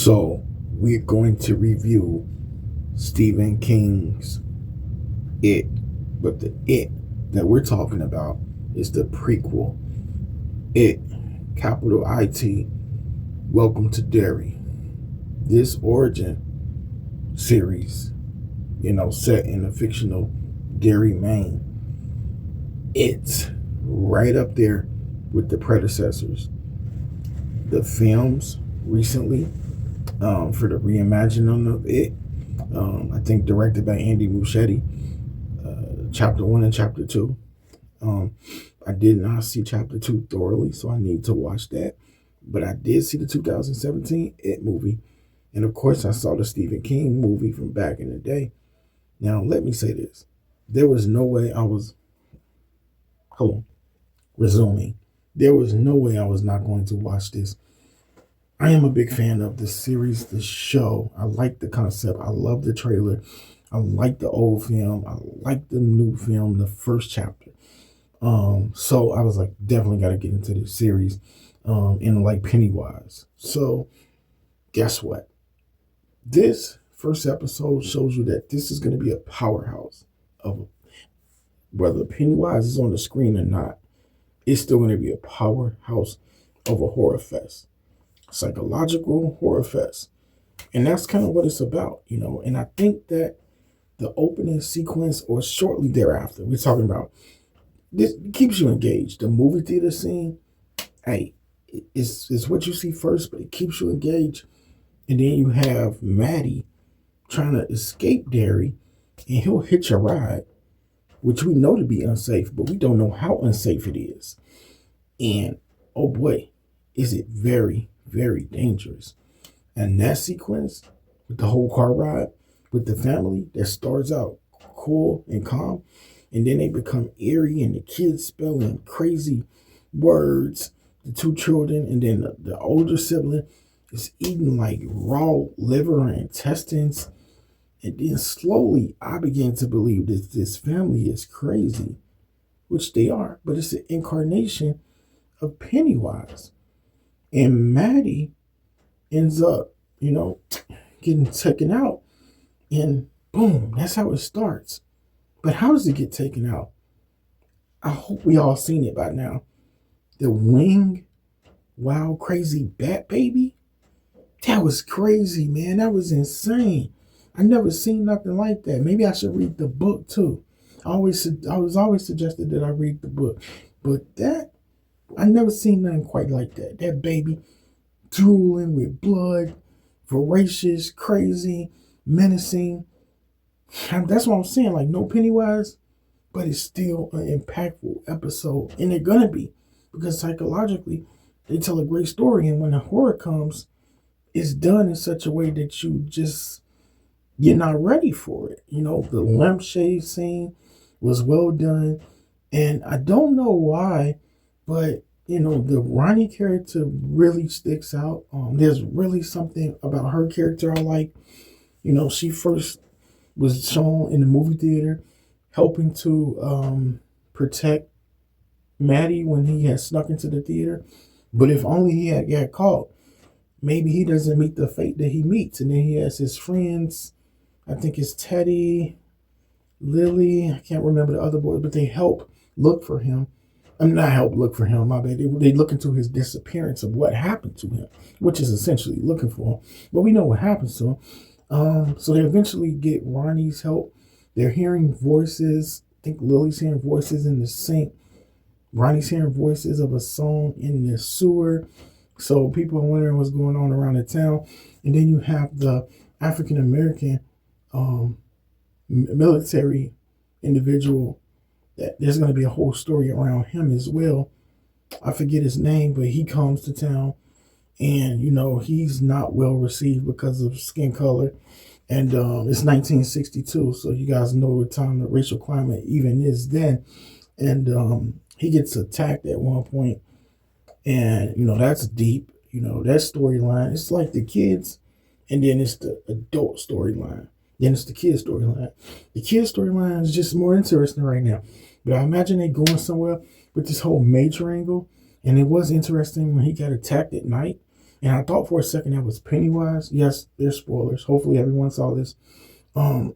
So, we're going to review Stephen King's It, but the It that we're talking about is the prequel. It, capital IT, Welcome to Derry. This origin series, set in the fictional Derry, Maine, it's right up there with the predecessors. The films recently for the reimagining of it. I think directed by Andy Muschietti, chapter 1 and chapter 2. I did not see chapter 2 thoroughly, so I need to watch that. But I did see the 2017 It movie. And of course, I saw the Stephen King movie from back in the day. Now, let me say this. There was no way I was, resuming. There was no way I was not going to watch this. I am a big fan of the series, the show. I like the concept. I love the trailer. I like the old film. I like the new film, the first chapter. So I was like, definitely got to get into this series, and like Pennywise. So guess what? This first episode shows you that this is going to be a powerhouse of whether Pennywise is on the screen or not. It's still going to be a powerhouse of a horror fest. Psychological horror fest. And that's kind of what it's about, And I think that the opening sequence or shortly thereafter, we're talking about, this keeps you engaged. The movie theater scene, hey, it's what you see first, but it keeps you engaged. And then you have Maddie trying to escape Derry, and he'll hitch a ride, which we know to be unsafe, but we don't know how unsafe it is. And oh boy, is it very, very dangerous. And that sequence with the whole car ride with the family that starts out cool and calm, and then they become eerie and the kids spelling crazy words, the two children, and then the older sibling is eating like raw liver and intestines. And then slowly I began to believe that this family is crazy, which they are, but it's an incarnation of Pennywise. And Maddie ends up, getting taken out. And boom, that's how it starts. But how does it get taken out? I hope we all seen it by now. The wing, wild, crazy bat baby. That was crazy, man. That was insane. I never seen nothing like that. Maybe I should read the book too. I was always suggested that I read the book. But I never seen nothing quite like that. That baby drooling with blood, voracious, crazy, menacing. That's what I'm saying. Like, no Pennywise, but it's still an impactful episode. And they're going to be. Because psychologically, they tell a great story. And when the horror comes, it's done in such a way that you're not ready for it. The lampshade scene was well done. And I don't know why, but, the Ronnie character really sticks out. There's really something about her character I like. She first was shown in the movie theater helping to protect Maddie when he had snuck into the theater. But if only he had got caught, maybe he doesn't meet the fate that he meets. And then he has his friends, I think it's Teddy, Lily, I can't remember the other boys, but they help look for him. I'm not help look for him, my bad. They look into his disappearance of what happened to him, which is essentially looking for him. But we know what happens to him. So they eventually get Ronnie's help. They're hearing voices. I think Lily's hearing voices in the sink. Ronnie's hearing voices of a song in the sewer. So people are wondering what's going on around the town. And then you have the African-American military individual that there's going to be a whole story around him as well. I forget his name, but he comes to town and, he's not well received because of skin color. And it's 1962, so you guys know what time the racial climate even is then. And he gets attacked at one point, and, that's deep. That storyline, it's like the kids, and then it's the adult storyline. Then it's the kid storyline. The kid storyline is just more interesting right now. But I imagine they going somewhere with this whole major angle. And it was interesting when he got attacked at night. And I thought for a second that was Pennywise. Yes, there's spoilers. Hopefully everyone saw this. Um,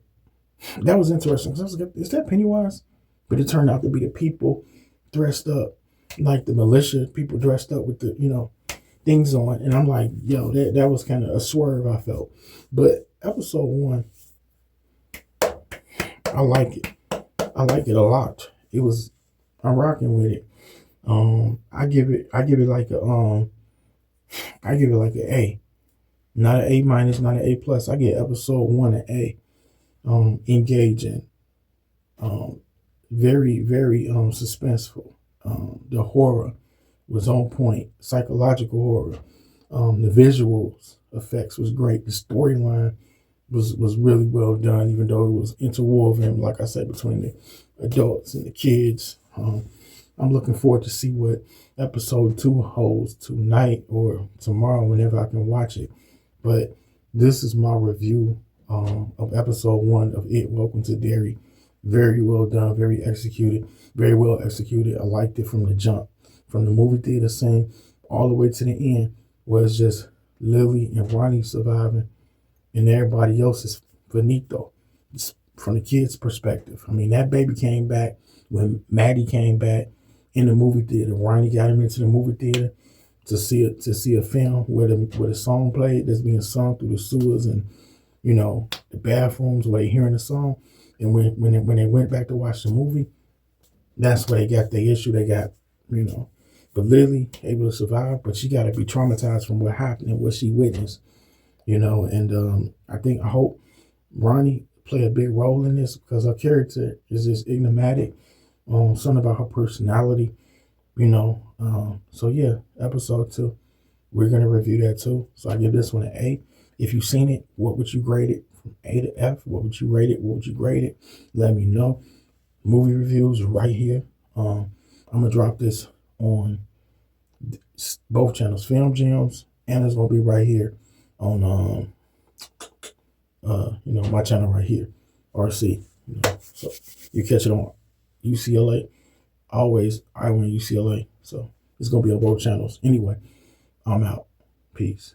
that was interesting. 'Cause I was like, is that Pennywise? But it turned out to be the people dressed up like the militia, people dressed up with the, things on. And I'm like, yo, that was kind of a swerve I felt. But episode one, I like it. I like it a lot. I'm rocking with it. I give it like an A. Not an A minus, not an A plus. I get episode one an A. Engaging. Um, very, very suspenseful. The horror was on point. Psychological horror. The visuals effects was great. The storyline was really well done, even though it was interwoven, like I said, between the adults and the kids. I'm looking forward to see what episode two holds tonight or tomorrow, whenever I can watch it. But this is my review of episode one of It. Welcome to Derry. Very well done, very executed, very well executed. I liked it from the jump, from the movie theater scene all the way to the end, where it's just Lily and Ronnie surviving, and everybody else is finito. It's from the kid's perspective. I mean, that baby came back when Maddie came back in the movie theater. Ronnie got him into the movie theater to see a film where the song played that's being sung through the sewers and the bathrooms where they hearing the song. And when they went back to watch the movie, that's where they got the issue. They got but Lily able to survive, but she got to be traumatized from what happened and what she witnessed. And I hope Ronnie play a big role in this because her character is just enigmatic. Something about her personality, so yeah, episode two, we're gonna review that too. So I give this one an A. If you've seen it, what would you grade it from A to F? What would you rate it? What would you grade it? Let me know. Movie reviews right here. I'm gonna drop this on both channels, Film Gems, and it's gonna be right here on my channel right here, RC. So you catch it on UCLA. Always I win UCLA. So it's gonna be on both channels. Anyway, I'm out. Peace.